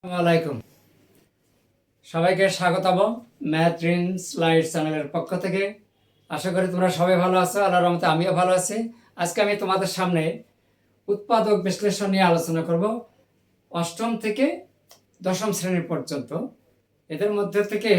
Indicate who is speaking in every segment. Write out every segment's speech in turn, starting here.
Speaker 1: আসসালামাইকুম, সবাইকে স্বাগতম ম্যাথ ড্রিম স্লাইড চ্যানেলের পক্ষ থেকে। আশা করি তোমরা সবাই ভালো আছো। আল্লাহর রহমতে আমিও ভালো আছি। আজকে আমি তোমাদের সামনে উৎপাদক বিশ্লেষণ নিয়ে আলোচনা করব, অষ্টম থেকে দশম শ্রেণী পর্যন্ত। এদের মধ্যে থেকে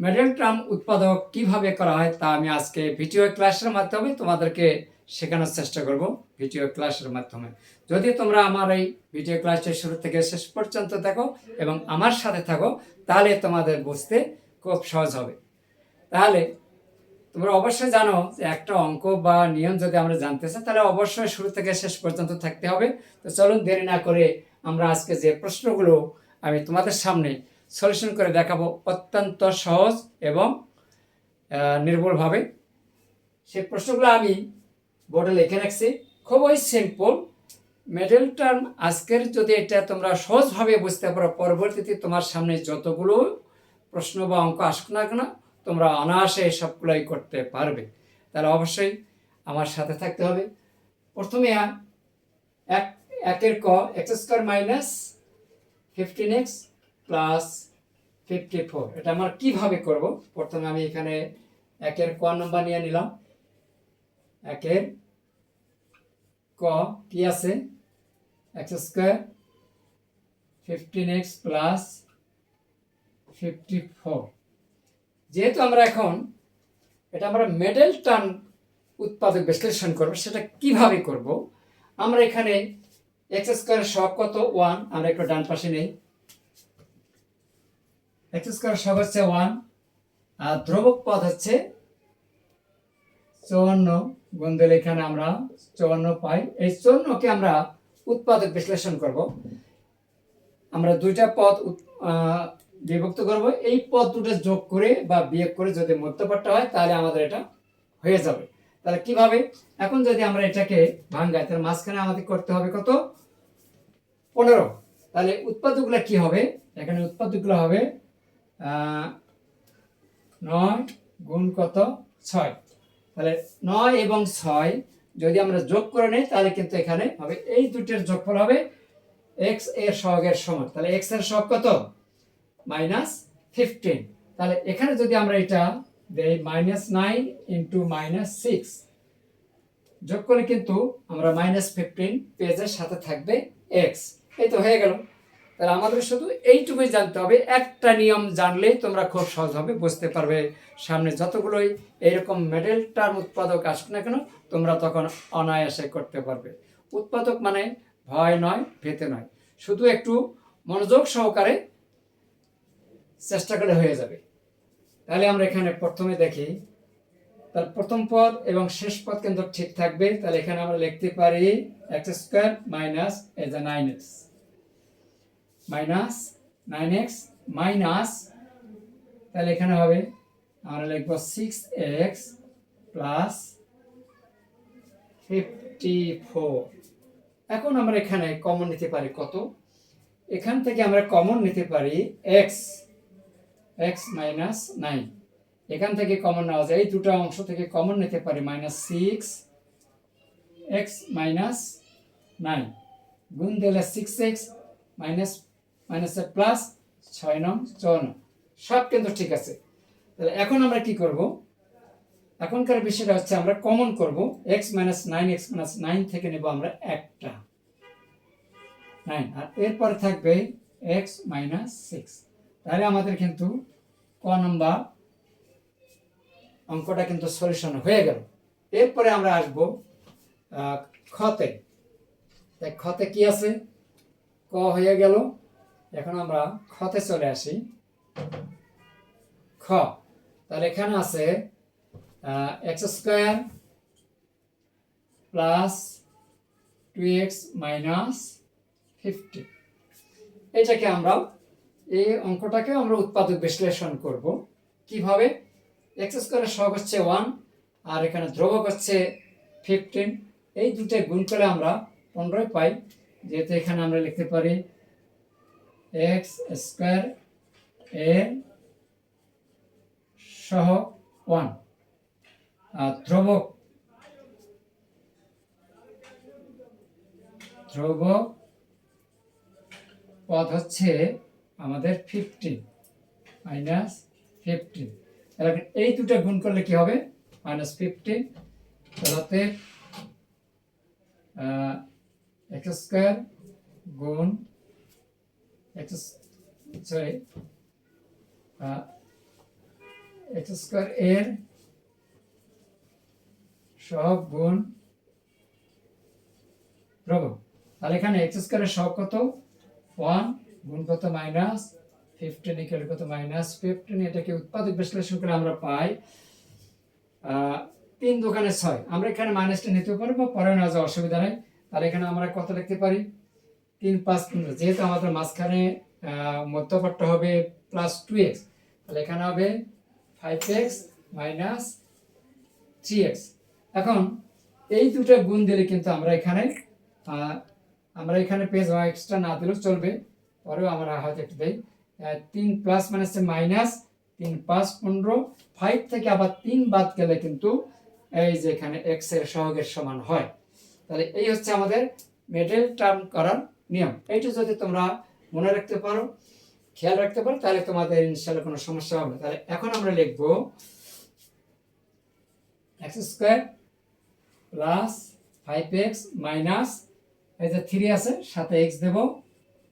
Speaker 1: মিডল টার্ম উৎপাদক কিভাবে করা হয় তা আমি আজকে ভিডিও ক্লাসের মাধ্যমে তোমাদেরকে শেখানোর চেষ্টা করব। ভিডিও ক্লাসের মাধ্যমে যদি তোমরা আমার এই ভিডিও ক্লাসের শুরু থেকে শেষ পর্যন্ত দেখো এবং আমার সাথে থাকো, তাহলে তোমাদের বুঝতে খুব সহজ হবে। তাহলে তোমরা অবশ্যই জানো যে একটা অঙ্ক বা নিয়ম যদি আমরা জানতে চাই, তাহলে অবশ্যই শুরু থেকে শেষ পর্যন্ত থাকতে হবে। তো চলুন দেরি না করে আমরা আজকে যে প্রশ্নগুলো আমি তোমাদের সামনে সলিউশন করে দেখাবো, অত্যন্ত সহজ এবং নির্ভুলভাবে। সেই প্রশ্নগুলো আমি বোর্ডে লিখে রাখছি, খুবই সিম্পল মিডল টার্ম। আজকের যদি এটা তোমরা সহজভাবে বুঝতে পারো, পরবর্তীতে তোমার সামনে যতগুলো প্রশ্ন বা অঙ্ক আসুক না কেন, তোমরা অনায়াসে সবগুলোই করতে পারবে। তাহলে অবশ্যই আমার সাথে থাকতে হবে। প্রথমে একের ক, x square minus 15x plus 54, এটা আমরা কিভাবে করব। প্রথমে আমি এখানে একের ক নম্বর নিয়ে নিলাম। একের ক কি আছে, এক্স স্কোয়ার 15x প্লাস 54। যেহেতু আমরা এখন এটা আমরা মিডল টার্ম উৎপাদক বিশ্লেষণ করব, সেটা কিভাবে করব। আমরা এখানে এক্স স্কোয়ারের সহগ কত, 1। আমরা একটু ডান পাশে নেই। এক্স স্কোয়ার সহগ হচ্ছে 1, আর ধ্রুবক পদ হচ্ছে 54। গুণ দিলে এখানে আমরা 54 পাই। এই 54কে আমরা উৎপাদক বিশ্লেষণ করব। আমরা দুইটা পদ বিভক্ত করব। এই পদ দুটো যোগ করে বা বিয়োগ করে যদি মধ্যপাঠটা হয়, তাহলে আমাদের এটা হয়ে যাবে। তাহলে কিভাবে, এখন যদি আমরা এটাকে ভাঙাই, তাহলে মাঝখানে আমাদের করতে হবে কত, 15। তাহলে উৎপাদকগুলো কি হবে, এখানে উৎপাদকগুলো হবে 9 গুণ কত, 6। তাহলে 9 এবং 6 যদি আমরা যোগ করে নিই, তাহলে কিন্তু এখানে হবে এই দুটোর যোগফল হবে x এর সহগের সমান। তাহলে x এর সহগ কত, -15। তাহলে এখানে যদি আমরা এটা দেই -9 ইন্টু -6, যোগ করে কিন্তু আমরা -15 পেজের সাথে থাকবে x। এই তো হয়ে গেল। তাহলে আমাদের শুধু এইটুকুই জানতে হবে। একটা নিয়ম জানলেই তোমরা খুব সহজভাবে বুঝতে পারবে। সামনে যতগুলোই এরকম মিডল টার্ম উৎপাদক আসুক না কেন, তোমরা তখন অনায়াসে করতে পারবে। উৎপাদক মানে ভয় নয়, ভীতি নয়, শুধু একটু মনোযোগ সহকারে চেষ্টা করলে হয়ে যাবে। তাহলে আমরা এখানে প্রথমে দেখি, তার প্রথম পদ এবং শেষ পদ কিন্তু ঠিক থাকবে। তাহলে এখানে আমরা লিখতে পারি এক্স স্কোয়ার মাইনাস এই যে 9x মাইনাস, তাহলে এখানে হবে আমরা লিখব 6x প্লাস 54। এখন আমরা এখানে কমন নিতে পারি কত, এখান থেকে আমরা কমন নিতে পারি x মাইনাস 9। এখান থেকে কমন নেওয়া যায়, এই দুটো অংশ থেকে কমন নিতে পারি -6x মাইনাস 9 গুণ দিলে 6x মাইনাস প্লাস 6 9 54, সব কিন্তু ঠিক আছে। তাহলে এখন আমরা কি করব, এখনকার বিষয়টা হচ্ছে আমরা কমন করব। x মাইনাস 9 থেকে নেব আমরা একটা 9, আর এরপরে থাকবে x মাইনাস 6। তাহলে আমাদের কিন্তু ক নাম্বার অঙ্কটা কিন্তু সলিউশন হয়ে গেল। এরপরে আমরা আসব খতে। খতে কি আছে, ক হয়ে গেল। এখন আমরা খতে চলে আসি। খ, তাহলে এখানে আছে x square plus 2x minus 50। এটাকে আমরা, এই অঙ্কটাকে আমরা উৎপাদক বিশ্লেষণ করব। কিভাবে, এক্স স্কোয়ারের সহগ হচ্ছে 1, আর এখানে ধ্রুবক হচ্ছে 15। এই দুটো গুণ করে আমরা 15 পাই। যেহেতু এখানে আমরা লিখতে পারি এক্স স্কোয়ার এর সহগ 1, আর ধ্রুবক পদ হচ্ছে আমাদের 15 মাইনাস 15। তাহলে এই দুটো গুণ করলে কি হবে? -15। তাহলে এক্স স্কোয়ার গুণ এক্স স্কোয়ার এর সহগ গুণ প্রভু। তাহলে এখানে এক্স স্কোয়ারের সহগ কত? 1 গুণ কত? -15 ইকুয়াল কত? -15। এটাকে উৎপাদক বিশ্লেষণ করে আমরা পাই 3 দোকানে 6। আমরা এখানে মাইনাসটা নিতে পারবো, পরে না যাওয়ার অসুবিধা নেই। তাহলে এখানে আমরা কত লিখতে পারি? 3 5 15। যেহেতু আমাদের মাঝখানে মধ্যপট্ট হবে +2x, তাহলে এখানে হবে 5x - 3x। এখন এই দুটো গুণ দিলে কিন্তু আমরা এখানে পেয়ে যাওয়া, এক্সট্রা না দিলেও চলবে, পরেও আমরা হয়তো একটু দিই। 3 প্লাস মানে মাইনাস 3 5 15। 5 থেকে আবার 3 বাদ গেলে কিন্তু এই যে এখানে x এর সহগের সমান হয়। তাহলে এই হচ্ছে আমাদের মিডল টার্ম করার নিয়ম। এইটা যদি তোমরা মনে রাখতে পারো, খেয়াল রাখতে পারো, তাহলে তোমাদের ইনশাআল্লাহ কোনো সমস্যা হবে না। তাহলে এখন আমরা লিখব x square plus 5x minus এই যে 3 আছে, সাথে x দেব,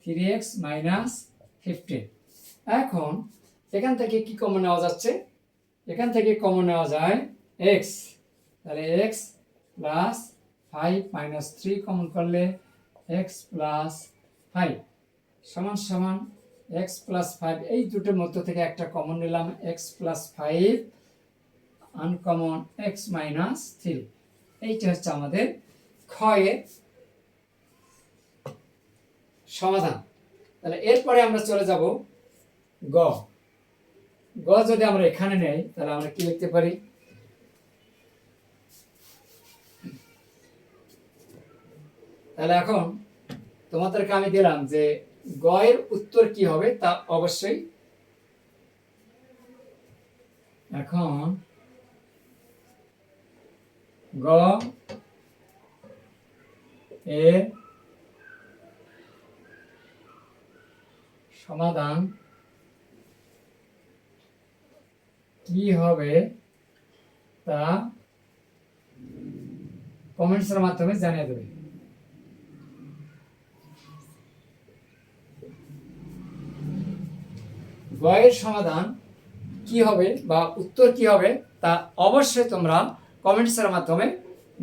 Speaker 1: 3x মাইনাস 15। এখন এখান থেকে কি কমন নেওয়া যাচ্ছে? এখান থেকে কমন নেওয়া যায় x। তাহলে x প্লাস 5 মাইনাস 3 কমন করলে x প্লাস 5 সমান সমান x প্লাস 5। এই দুটোর মধ্য থেকে একটা কমন নিলাম, x plus 5 uncommon x minus 3। এইটা হচ্ছে আমাদের ক্ষয়ের সমাধান। তাহলে এরপরে আমরা চলে যাব গ। গ যদি আমরা এখানে নেই, তাহলে আমরা কি লিখতে পারি? তাহলে এখন তোমাদেরকে আমি দিলাম যে গ এর উত্তর কি হবে তা অবশ্যই। এখন গ এর সমাধান কি হবে তা কমেন্টসের মাধ্যমে জানিয়ে দেবে। গ এর সমাধান কি হবে বা উত্তর কি হবে তা অবশ্যই তোমরা কমেন্টসের মাধ্যমে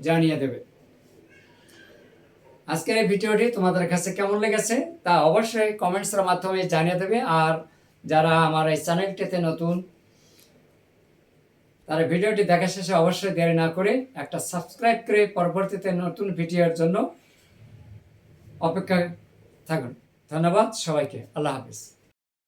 Speaker 1: জানিয়ে দেবে। আজকের এই ভিডিওটি তোমাদের কাছে কেমন লেগেছে তা অবশ্যই কমেন্টসের মাধ্যমে জানিয়ে দেবে। আর যারা আমার এই চ্যানেলটিতে নতুন, তারা ভিডিওটি দেখা শেষে অবশ্যই দেরি না করে একটা সাবস্ক্রাইব করে পরবর্তীতে নতুন ভিডিওর জন্য অপেক্ষা থাকুন। ধন্যবাদ সবাইকে। আল্লাহ হাফিজ।